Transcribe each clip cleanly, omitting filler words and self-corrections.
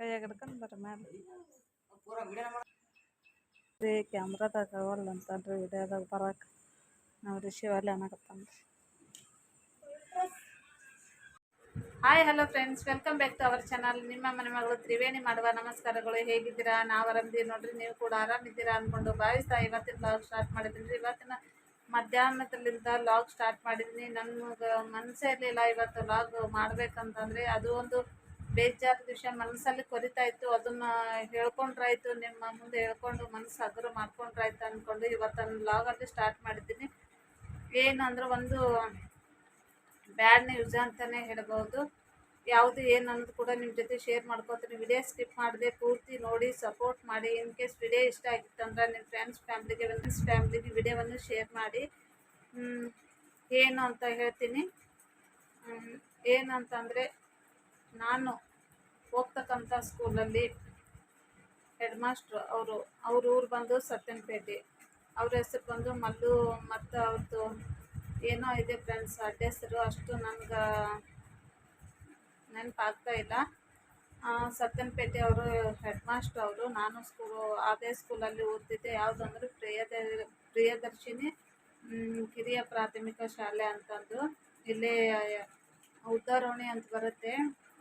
ಕೈಯಾಗ ಹಿಡ್ಕೊಂಡು ಬರ್ರಿ ಮ್ಯಾಲೆ ರೀ ಕ್ಯಾಮ್ರಾದಾಗ ಅವಲ್ಲ ಅಂತನ್ರಿ ವಿಡಿಯೋದಾಗ ಬರಕ್ಕೆ ನಾವು ರಿಷಿವ್ ಅಲ್ಲಿ ಅನ್ನಕತ್ತಾನ್ರಿ. Hi hello friends, welcome back to our channel. ನಿಮ್ಮ ಮನೆ ಮಗಳು ತ್ರಿವೇಣಿ ಮಾಡುವ ನಮಸ್ಕಾರಗಳು. ಹೇಗಿದ್ದೀರಾ? ನಾವು ಆರಾಮಿದ್ದೀವಿ ನೋಡ್ರಿ. ನೀವು ಕೂಡ ಆರಾಮಿದ್ದೀರಾ ಅಂದ್ಕೊಂಡು ಭಾವಿಸ್ತಾ ಇವತ್ತಿನ ಲಾಗ್ ಸ್ಟಾರ್ಟ್ ಮಾಡಿದ್ದೀನಿ. ಇವತ್ತಿನ ಮಧ್ಯಾಹ್ನದಲ್ಲಿಂದ ಲಾಗ್ ಸ್ಟಾರ್ಟ್ ಮಾಡಿದ್ದೀನಿ. ನನಗೆ ಮನಸ್ಸೇ ಇರಲಿಲ್ಲ ಇವತ್ತು ಲಾಗ್ ಮಾಡ್ಬೇಕಂತಂದ್ರೆ. ಅದು ಒಂದು ಬೇಜಾರ ವಿಷಯ ಮನಸ್ಸಲ್ಲಿ ಕೊರಿತಾ ಇತ್ತು. ಅದನ್ನ ಹೇಳ್ಕೊಂಡ್ರಾಯ್ತು, ನಿಮ್ಮ ಮುಂದೆ ಹೇಳ್ಕೊಂಡು ಮನಸ್ಸು ಹಗುರ ಮಾಡ್ಕೊಂಡ್ರಾಯ್ತು ಅಂದ್ಕೊಂಡು ಇವತ್ತನ್ನು ಲಾಗಲ್ಲಿ ಸ್ಟಾರ್ಟ್ ಮಾಡಿದ್ದೀನಿ. ಏನು ಅಂದ್ರೆ ಒಂದು ಬ್ಯಾಡ್ ನ್ಯೂಸ್ ಅಂತಲೇ ಹೇಳ್ಬೋದು. ಯಾವುದು ಏನನ್ನೋದು ಕೂಡ ನಿಮ್ಮ ಜೊತೆ ಶೇರ್ ಮಾಡ್ಕೊತೀನಿ. ವಿಡಿಯೋ ಸ್ಕಿಪ್ ಮಾಡಿದೆ ಪೂರ್ತಿ ನೋಡಿ ಸಪೋರ್ಟ್ ಮಾಡಿ. ಇನ್ ಕೇಸ್ ವಿಡಿಯೋ ಇಷ್ಟ ಆಗಿತ್ತು ಅಂದ್ರೆ ನಿಮ್ಮ ಫ್ಯಾಮ್ಲಿಗೆ ವಿಡಿಯೋವನ್ನು ಶೇರ್ ಮಾಡಿ. ಏನು ಅಂತ ಹೇಳ್ತೀನಿ. ಏನಂತಂದರೆ, ನಾನು ಹೋಗ್ತಕ್ಕಂಥ ಸ್ಕೂಲಲ್ಲಿ ಹೆಡ್ ಮಾಸ್ಟ್ರು ಅವ್ರ ಊರು ಬಂದು ಸತ್ಯನಪೇಟೆ. ಅವ್ರ ಹೆಸರು ಬಂದು ಮಲ್ಲು. ಮತ್ತು ಅವ್ರದ್ದು ಏನೋ ಇದೆ ಫ್ರೆಂಡ್ಸ್, ಅಡ್ಡ ಹೆಸರು ಅಷ್ಟು ನನಗೆ ನೆನಪಾಗ್ತಾ ಇಲ್ಲ. ಸತ್ಯನಪೇಟೆ ಅವರು ಹೆಡ್ ಮಾಸ್ಟ್ರು ಅವರು. ನಾನು ಅದೇ ಸ್ಕೂಲಲ್ಲಿ ಓದ್ತಿದ್ದೆ. ಯಾವುದಂದ್ರೆ ಪ್ರಿಯದರ್ಶಿನಿ ಕಿರಿಯ ಪ್ರಾಥಮಿಕ ಶಾಲೆ ಅಂತಂದು ಇಲ್ಲೇ ಉದ್ದಾರೋಣಿ ಅಂತ ಬರುತ್ತೆ,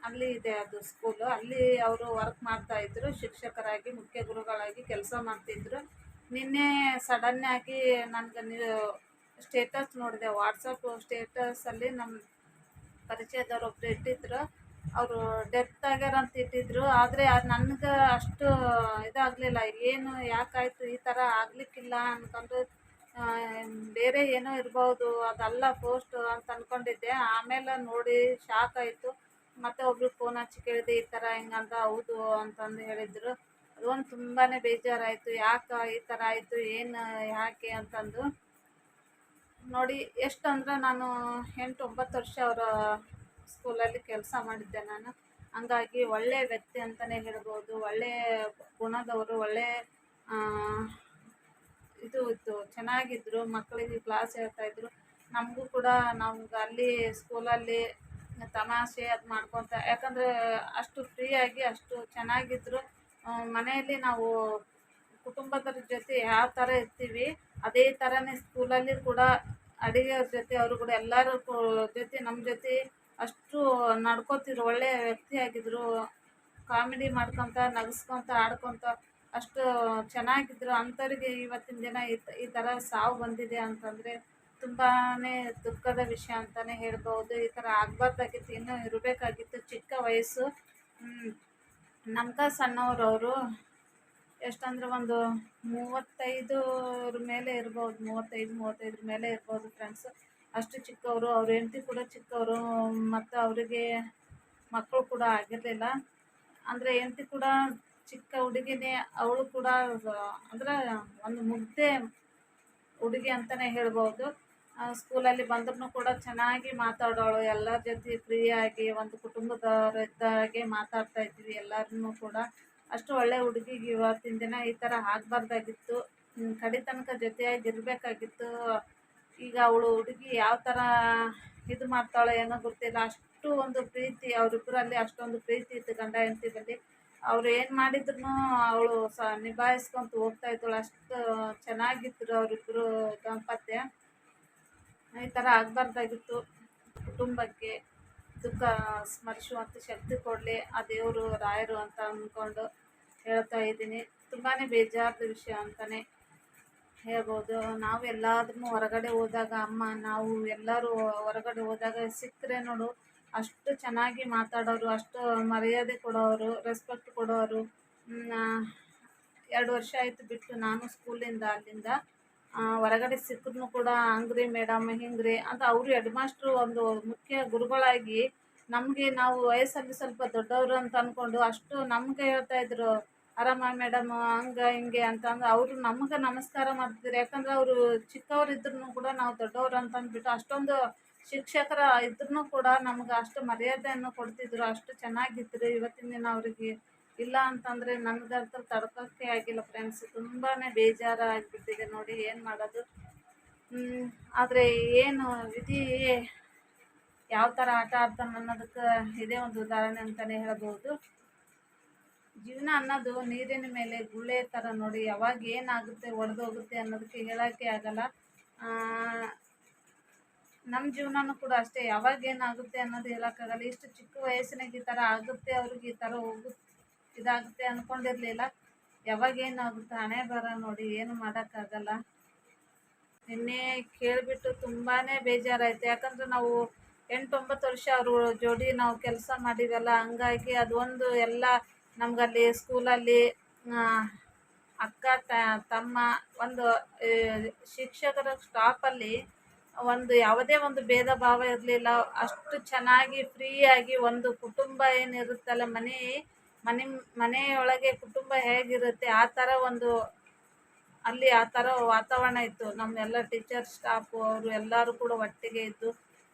ಅಲ್ಲಿ ಇದೆ ಅದು ಸ್ಕೂಲು. ಅಲ್ಲಿ ಅವರು ವರ್ಕ್ ಮಾಡ್ತಾಯಿದ್ರು, ಶಿಕ್ಷಕರಾಗಿ ಮುಖ್ಯ ಗುರುಗಳಾಗಿ ಕೆಲಸ ಮಾಡ್ತಿದ್ರು. ನಿನ್ನೆ ಸಡನ್ನಾಗಿ ನನಗೆ ಸ್ಟೇಟಸ್ ನೋಡಿದೆ, ವಾಟ್ಸಪ್ ಸ್ಟೇಟಸಲ್ಲಿ ನಮ್ಮ ಪರಿಚಯದವ್ರು ಒಬ್ರು ಇಟ್ಟಿದ್ರು. ಅವರು ಡೆತ್ ಆಗ್ಯಾರ ಅಂತ ಇಟ್ಟಿದ್ರು. ಆದರೆ ಅದು ನನಗೆ ಅಷ್ಟು ಇದಾಗಲಿಲ್ಲ. ಏನು ಯಾಕಾಯಿತು ಈ ಥರ ಆಗಲಿಕ್ಕಿಲ್ಲ ಅಂದ್ಕೊಂಡು ಬೇರೆ ಏನೋ ಇರ್ಬೋದು, ಅದಲ್ಲ ಪೋಸ್ಟ್ ಅಂತ ಅಂದ್ಕೊಂಡಿದ್ದೆ. ಆಮೇಲೆ ನೋಡಿ ಶಾಕ್ ಆಯಿತು. ಮತ್ತೆ ಒಬ್ರು ಫೋನ್ ಹಚ್ಚಿ ಕೇಳಿದೆ, ಈ ಥರ ಹಿಂಗಂತ. ಹೌದು ಅಂತಂದು ಹೇಳಿದರು. ಅದೊಂದು ತುಂಬಾ ಬೇಜಾರಾಯಿತು. ಯಾಕೆ ಈ ಥರ ಆಯಿತು, ಏನು ಯಾಕೆ ಅಂತಂದು ನೋಡಿ. ಎಷ್ಟು ಅಂದ್ರೆ ನಾನು 8-9 ವರ್ಷ ಅವರ ಸ್ಕೂಲಲ್ಲಿ ಕೆಲಸ ಮಾಡಿದ್ದೆ ನಾನು. ಹಂಗಾಗಿ ಒಳ್ಳೆಯ ವ್ಯಕ್ತಿ ಅಂತಲೇ ಹೇಳ್ಬೋದು. ಒಳ್ಳೆಯ ಗುಣದವರು, ಒಳ್ಳೆಯ ಇದು ಇತ್ತು, ಚೆನ್ನಾಗಿದ್ದರು. ಮಕ್ಕಳಿಗೆ ಕ್ಲಾಸ್ ಹೇಳ್ತಾಯಿದ್ರು. ನಮಗೂ ಕೂಡ ನಮ್ಗೆ ಅಲ್ಲಿ ಸ್ಕೂಲಲ್ಲಿ ತಮಾಷೆ ಅದು ಮಾಡ್ಕೊತ, ಯಾಕಂದರೆ ಅಷ್ಟು ಫ್ರೀಯಾಗಿ ಅಷ್ಟು ಚೆನ್ನಾಗಿದ್ದರು. ಮನೆಯಲ್ಲಿ ನಾವು ಕುಟುಂಬದರ ಜೊತೆ ಯಾವ ಥರ ಇರ್ತೀವಿ ಅದೇ ಥರನೇ ಸ್ಕೂಲಲ್ಲಿ ಕೂಡ ಅಡುಗೆಯವ್ರ ಜೊತೆ ಅವರು ಕೂಡ ಎಲ್ಲರೂ ಜೊತೆ ನಮ್ಮ ಜೊತೆ ಅಷ್ಟು ನಡ್ಕೋತಿದ್ರು. ಒಳ್ಳೆಯ ವ್ಯಕ್ತಿಯಾಗಿದ್ದರು. ಕಾಮಿಡಿ ಮಾಡ್ಕೊತ, ನಗಿಸ್ಕೊತ, ಆಡ್ಕೊತ ಅಷ್ಟು ಚೆನ್ನಾಗಿದ್ದರು. ಅಂಥವ್ರಿಗೆ ಇವತ್ತಿನ ದಿನ ಈ ಥರ ಸಾವು ಬಂದಿದೆ ಅಂತಂದರೆ ತುಂಬಾ ದುಃಖದ ವಿಷಯ ಅಂತಲೇ ಹೇಳ್ಬೋದು. ಈ ಥರ ಆಗಬಾರ್ದಾಗಿತ್ತು, ಇನ್ನೂ ಇರಬೇಕಾಗಿತ್ತು. ಚಿಕ್ಕ ವಯಸ್ಸು, ನಮ್ಗೆ ಸಣ್ಣವರು. ಅವರು ಎಷ್ಟಂದ್ರೆ ಒಂದು 35 ಮೇಲೆ ಇರ್ಬೋದು, 35 ಮೇಲೆ ಇರ್ಬೋದು ಫ್ರೆಂಡ್ಸ್. ಅಷ್ಟು ಚಿಕ್ಕವರು. ಅವ್ರ ಹೆಂಡತಿ ಕೂಡ ಚಿಕ್ಕವರು. ಮತ್ತು ಅವರಿಗೆ ಮಕ್ಕಳು ಕೂಡ ಆಗಿರಲಿಲ್ಲ. ಅಂದರೆ ಹೆಂಡತಿ ಕೂಡ ಚಿಕ್ಕ ಹುಡುಗಿನೇ. ಅವಳು ಕೂಡ ಅಂದರೆ ಒಂದು ಮುಗ್ಧೆ ಹುಡುಗಿ ಅಂತಲೇ ಹೇಳ್ಬೋದು. ಸ್ಕೂಲಲ್ಲಿ ಬಂದ್ರೂ ಕೂಡ ಚೆನ್ನಾಗಿ ಮಾತಾಡೋಳು, ಎಲ್ಲರ ಜೊತೆ ಫ್ರೀಯಾಗಿ ಒಂದು ಕುಟುಂಬದವರಿದ್ದಾಗೆ ಮಾತಾಡ್ತಾ ಇದ್ವಿ ಎಲ್ಲರನ್ನೂ ಕೂಡ. ಅಷ್ಟು ಒಳ್ಳೆಯ ಹುಡುಗಿಗೆ ಇವತ್ತಿನ ದಿನ ಈ ಥರ ಆಗಬಾರ್ದಾಗಿತ್ತು. ಕಡೆ ತನಕ ಜೊತೆಯಾಗಿ ಇರಬೇಕಾಗಿತ್ತು. ಈಗ ಅವಳು ಹುಡುಗಿ ಯಾವ ಥರ ಇದು ಮಾಡ್ತಾಳೋ ಏನೋ ಗೊತ್ತಿಲ್ಲ. ಅಷ್ಟು ಒಂದು ಪ್ರೀತಿ ಅವರಿಬ್ಬರಲ್ಲಿ, ಅಷ್ಟೊಂದು ಪ್ರೀತಿ ಇತ್ತು ಗಂಡ ಹೆಂಡತಿ ಬಳಿ. ಅವ್ರು ಏನು ಮಾಡಿದ್ರು ಅವಳು ನಿಭಾಯಿಸ್ಕೊಂತ ಹೋಗ್ತಾ ಇದ್ದಳು. ಅಷ್ಟು ಚೆನ್ನಾಗಿದ್ರು ಅವರಿಬ್ಬರು ದಾಂಪತ್ಯ. ಈ ಥರ ಆಗಬಾರ್ದಾಗಿತ್ತು. ಕುಟುಂಬಕ್ಕೆ ದುಃಖ ಸ್ಮರಿಸುವಂಥ ಶಕ್ತಿ ಕೊಡಲಿ ಆ ದೇವರು, ರಾಯರು ಅಂತ ಅಂದ್ಕೊಂಡು ಹೇಳ್ತಾ ಇದ್ದೀನಿ. ತುಂಬಾ ಬೇಜಾರದ ವಿಷಯ ಅಂತಲೇ ಹೇಳ್ಬೋದು. ನಾವು ಎಲ್ಲಾದ್ರೂ ಹೊರಗಡೆ ಹೋದಾಗ, ನಾವು ಎಲ್ಲರೂ ಹೊರಗಡೆ ಹೋದಾಗ ಸಿಕ್ಕರೆ ನೋಡು, ಅಷ್ಟು ಚೆನ್ನಾಗಿ ಮಾತಾಡೋರು, ಅಷ್ಟು ಮರ್ಯಾದೆ ಕೊಡೋರು, ರೆಸ್ಪೆಕ್ಟ್ ಕೊಡೋರು. 2 ವರ್ಷ ಆಯಿತು ಬಿಟ್ಟು ನಾನು ಸ್ಕೂಲಿಂದ ಅಲ್ಲಿಂದ. ಹೊರಗಡೆ ಸಿಕ್ಕರೂ ಕೂಡ ಹಂಗ್ರಿ ಮೇಡಮ್, ಹಿಂಗ್ರಿ ಅಂತ ಅವರು ಹೆಡ್ ಮಾಸ್ಟ್ರು ಒಂದು ಮುಖ್ಯ ಗುರುಗಳಾಗಿ ನಮಗೆ, ನಾವು ವಯಸ್ಸಲ್ಲಿ ಸ್ವಲ್ಪ ದೊಡ್ಡವರು ಅಂತ ಅಂದ್ಕೊಂಡು ಅಷ್ಟು ನಮಗೆ ಹೇಳ್ತಾಯಿದ್ರು, ಆರಾಮ ಮೇಡಮ್ ಹಂಗೆ ಹಿಂಗೆ ಅಂತಂದು. ಅವರು ನಮಗೆ ನಮಸ್ಕಾರ ಮಾಡ್ತಿದ್ರು. ಯಾಕಂದರೆ ಅವರು ಚಿಕ್ಕವರು ಇದ್ರೂ ಕೂಡ ನಾವು ದೊಡ್ಡವರು ಅಂತ ಅಂದ್ಬಿಟ್ಟು, ಅಷ್ಟೊಂದು ಶಿಕ್ಷಕರ ಇದ್ರೂ ಕೂಡ ನಮ್ಗೆ ಅಷ್ಟು ಮರ್ಯಾದೆಯನ್ನು ಕೊಡ್ತಿದ್ರು. ಅಷ್ಟು ಚೆನ್ನಾಗಿದ್ದರು. ಇವತ್ತಿನ ದಿನ ಅವರಿಗೆ ಇಲ್ಲ ಅಂತಂದರೆ ನನಗಂತೂ ತಡ್ಕೋಕ್ಕೆ ಆಗಿಲ್ಲ ಫ್ರೆಂಡ್ಸ್. ತುಂಬಾ ಬೇಜಾರಾಗಿಬಿಟ್ಟಿದೆ ನೋಡಿ. ಏನು ಮಾಡೋದು. ಆದರೆ ಏನು ವಿಧಿ ಯಾವ ಥರ ಆಟ ಆಡ್ತಾನೆ ಅನ್ನೋದಕ್ಕೆ ಇದೇ ಒಂದು ಉದಾಹರಣೆ ಅಂತಲೇ ಹೇಳ್ಬೋದು. ದಿನ ಅನ್ನೋದು ನೀರಿನ ಮೇಲೆ ಗುಳ್ಳೆ ಥರ ನೋಡಿ, ಯಾವಾಗ ಏನಾಗುತ್ತೆ ಒಡೆದೋಗುತ್ತೆ ಅನ್ನೋದಕ್ಕೆ ಹೇಳೋಕ್ಕೆ ಆಗಲ್ಲ. ನಮ್ಮ ಜೀವನನೂ ಕೂಡ ಅಷ್ಟೇ, ಯಾವಾಗ ಏನಾಗುತ್ತೆ ಅನ್ನೋದು ಹೇಳೋಕ್ಕಾಗಲ್ಲ. ಇಷ್ಟು ಚಿಕ್ಕ ವಯಸ್ಸಿನಾಗ ಈ ಥರ ಆಗುತ್ತೆ, ಅವ್ರಿಗೆ ಈ ಥರ ಇದಾಗುತ್ತೆ ಅಂದ್ಕೊಂಡಿರಲಿಲ್ಲ. ಯಾವಾಗ ಏನಾಗುತ್ತೆ ಹಣೆ ಬರ ನೋಡಿ, ಏನು ಮಾಡೋಕ್ಕಾಗಲ್ಲ. ನಿನ್ನೆ ಕೇಳಿಬಿಟ್ಟು ತುಂಬಾ ಬೇಜಾರಾಯಿತು. ಯಾಕಂದರೆ ನಾವು 8-9 ವರ್ಷ ಅವ್ರ ಜೋಡಿ ನಾವು ಕೆಲಸ ಮಾಡಿದ್ವಲ್ಲ, ಹಂಗಾಗಿ ಅದೊಂದು ಎಲ್ಲ ನಮಗಲ್ಲಿ ಸ್ಕೂಲಲ್ಲಿ ಅಕ್ಕ ತಮ್ಮ ಒಂದು ಶಿಕ್ಷಕರ ಸ್ಟಾಫಲ್ಲಿ ಒಂದು ಯಾವುದೇ ಒಂದು ಭೇದ ಭಾವ ಇರಲಿಲ್ಲ. ಅಷ್ಟು ಚೆನ್ನಾಗಿ ಫ್ರೀಯಾಗಿ ಒಂದು ಕುಟುಂಬ ಏನಿರುತ್ತಲ್ಲ, ಮನೆಯೊಳಗೆ ಕುಟುಂಬ ಹೇಗಿರುತ್ತೆ ಆ ಥರ ಒಂದು ಅಲ್ಲಿ ಆ ಥರ ವಾತಾವರಣ ಇತ್ತು. ನಮ್ಮೆಲ್ಲ ಟೀಚರ್ ಸ್ಟಾಫು ಅವರು ಎಲ್ಲರೂ ಕೂಡ ಒಟ್ಟಿಗೆ ಇದ್ದು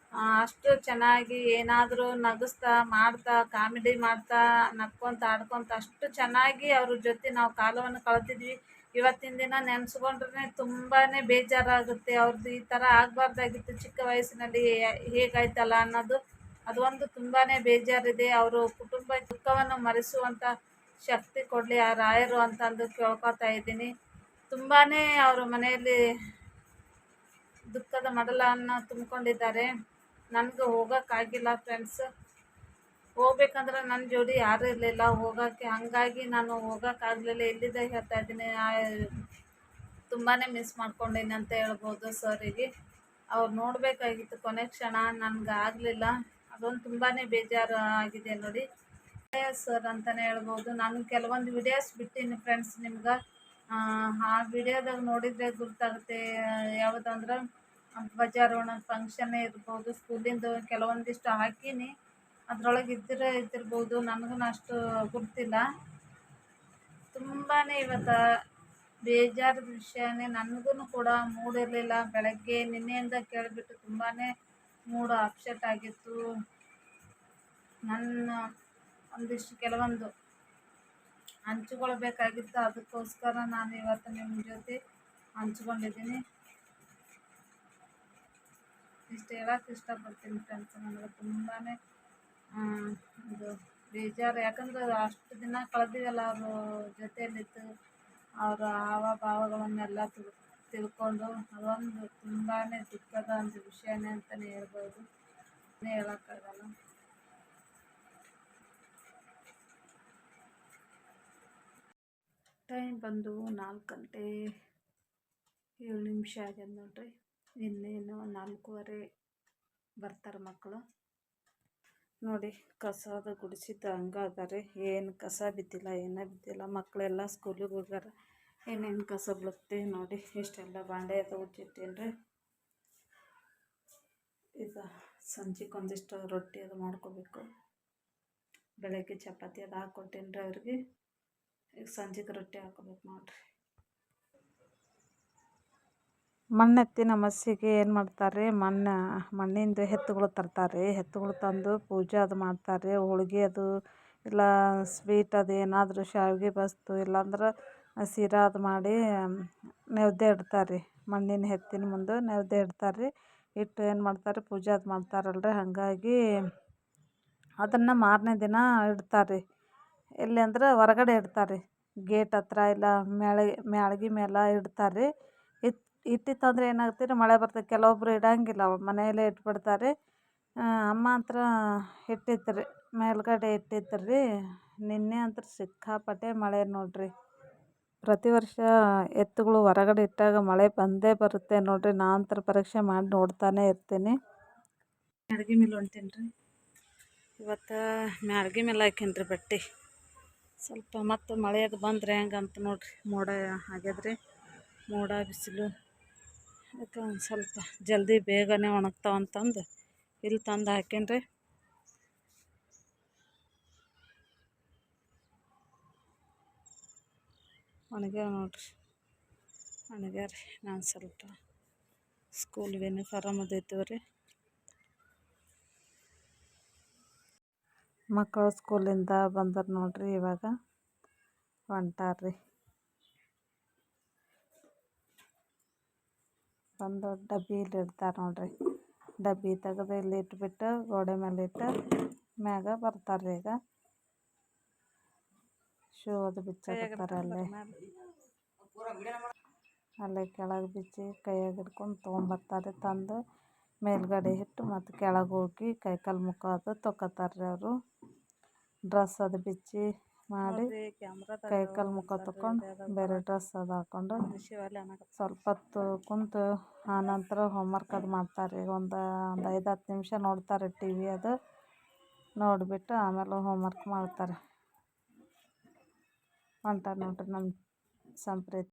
ಅಷ್ಟು ಚೆನ್ನಾಗಿ ಏನಾದರೂ ನಗಿಸ್ತಾ ಮಾಡ್ತಾ ಕಾಮಿಡಿ ಮಾಡ್ತಾ ನಕ್ಕೊತ ಆಡ್ಕೊತ ಅಷ್ಟು ಚೆನ್ನಾಗಿ ಅವ್ರ ಜೊತೆ ನಾವು ಕಾಲವನ್ನು ಕಳೆದಿದ್ವಿ. ಇವತ್ತಿನ ದಿನ ನೆನೆಸ್ಕೊಂಡ್ರೆ ತುಂಬಾ ಬೇಜಾರಾಗುತ್ತೆ. ಅವ್ರದ್ದು ಈ ಥರ ಆಗಬಾರ್ದಾಗಿತ್ತು, ಚಿಕ್ಕ ವಯಸ್ಸಿನಲ್ಲಿ ಹೇಗಾಯ್ತಲ್ಲ ಅನ್ನೋದು ಅದೊಂದು ತುಂಬಾ ಬೇಜಾರಿದೆ. ಅವರು ಕುಟುಂಬ ದುಃಖವನ್ನು ಮರೆಸುವಂಥ ಶಕ್ತಿ ಕೊಡಲಿ ಆ ರಾಯರು ಅಂತಂದು ಕೇಳ್ಕೊತಾ ಇದ್ದೀನಿ. ತುಂಬಾ ಅವರು ಮನೆಯಲ್ಲಿ ದುಃಖದ ಮಡಲನ್ನು ತುಂಬಿಕೊಂಡಿದ್ದಾರೆ. ನನಗೆ ಹೋಗೋಕ್ಕಾಗಿಲ್ಲ ಫ್ರೆಂಡ್ಸ್. ಹೋಗ್ಬೇಕಂದ್ರೆ ನನ್ನ ಜೋಡಿ ಯಾರೂ ಇರಲಿಲ್ಲ ಹೋಗೋಕ್ಕೆ, ಹಾಗಾಗಿ ನಾನು ಹೋಗೋಕ್ಕಾಗಲಿಲ್ಲ. ಇಲ್ಲಿದ್ದ ಹೇಳ್ತಾ ಇದ್ದೀನಿ, ತುಂಬಾ ಮಿಸ್ ಮಾಡ್ಕೊಂಡೀನಿ ಅಂತ ಹೇಳ್ಬೋದು ಸರಿಗೆ. ಅವ್ರು ನೋಡಬೇಕಾಗಿತ್ತು ಕೊನೆ ಕ್ಷಣ, ನನಗೆ ಆಗಲಿಲ್ಲ. ಅದೊಂದು ತುಂಬಾ ಬೇಜಾರು ಆಗಿದೆ ನೋಡಿ. ಸರ್ ಅಂತಲೇ ಹೇಳ್ಬೋದು. ನಾನು ಕೆಲವೊಂದು ವಿಡಿಯೋಸ್ ಬಿಟ್ಟಿನಿ ಫ್ರೆಂಡ್ಸ್, ನಿಮ್ಗೆ ಆ ವಿಡಿಯೋದಾಗ ನೋಡಿದರೆ ಗೊತ್ತಾಗುತ್ತೆ. ಯಾವುದಂದ್ರೆ ಧ್ವಜಾರೋಹಣ ಫಂಕ್ಷನ್ನೇ ಇರ್ಬೋದು, ಸ್ಕೂಲಿಂದು ಕೆಲವೊಂದಿಷ್ಟು ಹಾಕೀನಿ. ಅದರೊಳಗೆ ಇದ್ದಿರ್ಬೋದು, ನನಗೂ ಅಷ್ಟು ಗೊತ್ತಿಲ್ಲ. ತುಂಬಾ ಇವತ್ತು ಬೇಜಾರದ ವಿಷಯನೇ. ನನಗೂ ಕೂಡ ಮೂಡಿರಲಿಲ್ಲ. ಬೆಳಗ್ಗೆ ನಿನ್ನೆಯಿಂದ ಕೇಳಿಬಿಟ್ಟು ತುಂಬಾ ಮೂಡು ಅಪ್ಸೆಟ್ ಆಗಿತ್ತು. ನನ್ನ ಒಂದಿಷ್ಟು ಕೆಲವೊಂದು ಹಂಚಿಕೊಳ್ಬೇಕಾಗಿತ್ತು, ಅದಕ್ಕೋಸ್ಕರ ನಾನು ಇವತ್ತು ನಿಮ್ಮ ಜೊತೆ ಹಂಚ್ಕೊಂಡಿದ್ದೀನಿ. ಇಷ್ಟು ಹೇಳೋಕ್ಕೆ ಇಷ್ಟಪಡ್ತೀನಿ ಫ್ರೆಂಡ್ಸ್. ನನಗೆ ತುಂಬಾ ಇದು ಬೇಜಾರು. ಯಾಕಂದ್ರೆ ಅಷ್ಟು ದಿನ ಕಳೆದಿವಲ್ಲ ಅವ್ರ ಜೊತೆಯಲ್ಲಿತ್ತು, ಅವರ ಹಾವಭಾವಗಳನ್ನೆಲ್ಲ ತಿಳ್ಕೊಂಡು ಅದೊಂದು ತುಂಬಾ ದುಃಖದ ಒಂದು ವಿಷಯನೇ ಅಂತಲೇ ಹೇಳ್ಬೋದು. ಹೇಳೋಕ್ಕಾಗಲ್ಲ. ಟೈಮ್ ಬಂದು 4 ಗಂಟೆ 7 ನಿಮಿಷ ಆಗ್ಯದ ನೋಡ್ರಿ. ಇನ್ನೇನು 4:15 ಬರ್ತಾರೆ ಮಕ್ಕಳು. ನೋಡಿ, ಕಸದ ಗುಡಿಸಿದ್ದು ಹಂಗಾದರೆ ಏನು ಕಸ ಬಿದ್ದಿಲ್ಲ, ಏನೇ ಬಿದ್ದಿಲ್ಲ. ಮಕ್ಕಳೆಲ್ಲ ಸ್ಕೂಲಿಗೆ ಹೋಗ್ಯಾರ. ಏನೇನು ಕಸ ಬೀಳುತ್ತೆ ನೋಡಿ. ಇಷ್ಟೆಲ್ಲ ಬಾಂಡೆ ಅದು ಉಜ್ಜಿಟ್ಟೇನ್ರಿ. ಈಗ ಸಂಜೆಗೆ ಒಂದಿಷ್ಟು ರೊಟ್ಟಿ ಅದು ಮಾಡ್ಕೋಬೇಕು. ಬೆಳಗ್ಗೆ ಚಪಾತಿ ಅದು ಹಾಕ್ಕೊಟ್ಟೇನ್ರಿ ಅವ್ರಿಗೆ. ಈಗ ಸಂಜೆಗೆ ರೊಟ್ಟಿ ಹಾಕೋಬೇಕು ನೋಡ್ರಿ. ಮಣ್ಣೆತ್ತಿನ ಮಸಿಗೆ ಏನು ಮಾಡ್ತಾರೆ, ಮಣ್ಣಿಂದು ಎತ್ತುಗಳು ತರ್ತಾರೆ. ಎತ್ತುಗಳು ತಂದು ಪೂಜೆ ಅದು ಮಾಡ್ತಾರೆ. ಹೋಳ್ಗೆ ಅದು ಇಲ್ಲ ಸ್ವೀಟ್ ಅದು ಏನಾದರೂ ಶಾವಿಗೆ ಬಸ್ತು ಇಲ್ಲಾಂದ್ರೆ ಶಿರಾ ಅದು ಮಾಡಿ ನೈವೇದ್ಯ ಇಡ್ತಾರೆ. ಮಣ್ಣಿನ ಎತ್ತಿನ ಮುಂದೆ ನೈವೇದ್ಯ ಇಡ್ತಾರೆ. ಇಟ್ಟು ಏನು ಮಾಡ್ತಾರೆ, ಪೂಜೆ ಅದು ಮಾಡ್ತಾರಲ್ರಿ. ಹಾಗಾಗಿ ಅದನ್ನು ಮಾರನೇ ದಿನ ಇಡ್ತಾರೆ. ಎಲ್ಲಿ ಅಂದ್ರೆ ಹೊರಗಡೆ ಇಡ್ತಾರೆ, ಗೇಟ್ ಹತ್ರ ಇಲ್ಲ ಮ್ಯಾಳ್ಗೆ ಮೇಲೆ ಇಡ್ತಾರೆ. ಇಟ್ಟಿತ್ತಂದ್ರೆ ಏನಾಗುತ್ತೆ, ಮಳೆ ಬರ್ತದೆ. ಕೆಲವೊಬ್ರು ಇಡೋಂಗಿಲ್ಲ, ಮನೆಯಲ್ಲೇ ಇಟ್ಬಿಡ್ತಾರೆ. ಅಮ್ಮ ಹತ್ರ ಇಟ್ಟಿತ್ತು ಮೇಲ್ಗಡೆ ಇಟ್ಟಿತ್ತು ನಿನ್ನೆ ಅಂತ ಸಿಕ್ಕಾಪಟ್ಟೆ ಮಳೆ ನೋಡ್ರಿ. ಪ್ರತಿ ವರ್ಷ ಎತ್ತುಗಳು ಹೊರಗಡೆ ಇಟ್ಟಾಗ ಮಳೆ ಬಂದೇ ಬರುತ್ತೆ ನೋಡ್ರಿ. ನಾನು ಪರೀಕ್ಷೆ ಮಾಡಿ ನೋಡ್ತಾನೆ ಇರ್ತೀನಿ. ಮ್ಯಾಳ್ಗೆ ಮೇಲೆ ಹೊಂಟೀನಿ ರೀ ಇವತ್ತು. ಮ್ಯಾಳ್ಗೆ ಮೇಲೆ ಹಾಕೀನಿ ಬಟ್ಟೆ. ಸ್ವಲ್ಪ ಮತ್ತು ಮಳೆ ಅದು ಬಂದರೆ ಹೆಂಗಂತ ನೋಡ್ರಿ. ಮೋಡ ಆಗ್ಯದ್ರಿ, ಮೋಡ ಬಿಸಿಲು. ಅದಕ್ಕೆ ಒಂದು ಸ್ವಲ್ಪ ಜಲ್ದಿ ಬೇಗನೆ ಒಣಗ್ತಾವಂತಂದು ಇಲ್ಲಿ ತಂದು ಹಾಕೀನಿ. ಒಣಗ್ಯಾವ ನೋಡ್ರಿ, ಒಣಗ್ಯಾರಿ. ನಾನು ಸ್ವಲ್ಪ ಸ್ಕೂಲ್ ಯೂನಿಫಾರ್ಮ್ ಅದು ಇದ್ದವು ರೀ. ಮಕ್ಕಳು ಸ್ಕೂಲಿಂದ ಬಂದರು ನೋಡ್ರಿ. ಇವಾಗ ಹೊಂಟಾರ್ರಿ. ಬಂದು ಡಬ್ಬಿಲಿ ಇಡ್ತಾರೆ ನೋಡ್ರಿ. ಡಬ್ಬಿ ತೆಗೆದು ಇಲ್ಲಿ ಇಟ್ಬಿಟ್ಟು ಗೋಡೆ ಮೇಲೆ ಇಟ್ಟು ಮ್ಯಾಗ ಬರ್ತಾರೆ. ಈಗ ಶೂ ಅದು ಬಿಚ್ಚಾಕತ್ತಾರೆ ಅಲ್ಲೇ ಕೆಳಗೆ ಬಿಚ್ಚಿ ಕೈಯಾಗ ಹಿಡ್ಕೊಂಡು ತೊಗೊಂಬರ್ತಾರೆ. ತಂದು ಮೇಲ್ಗಡೆ ಇಟ್ಟು ಮತ್ತು ಕೆಳಗೆ ಹೋಗಿ ಕೈಕಾಲು ಮುಖ ಅದು ತೊಗೊತಾರೆ ಅವರು. ಡ್ರೆಸ್ ಅದು ಬಿಚ್ಚಿ ಮಾಡಿ ಕೈಕಾಲು ಮುಖ ತೊಗೊಂಡು ಬೇರೆ ಡ್ರೆಸ್ ಅದು ಹಾಕ್ಕೊಂಡು ಸ್ವಲ್ಪ ಹೊತ್ತು ಕುಂತು ಆನಂತರ ಹೋಮ್ವರ್ಕ್ ಅದು ಮಾಡ್ತಾರೆ. ಒಂದು 5-10 ನಿಮಿಷ ನೋಡ್ತಾರೆ ಟಿ ವಿ ಅದು. ನೋಡಿಬಿಟ್ಟು ಆಮೇಲೆ ಹೋಮ್ವರ್ಕ್ ಮಾಡ್ತಾರೆ. ಹೊಂಟಾರ ನೋಡ್ರಿ ನಮ್ಮ ಸಂಪ್ರೀತ್.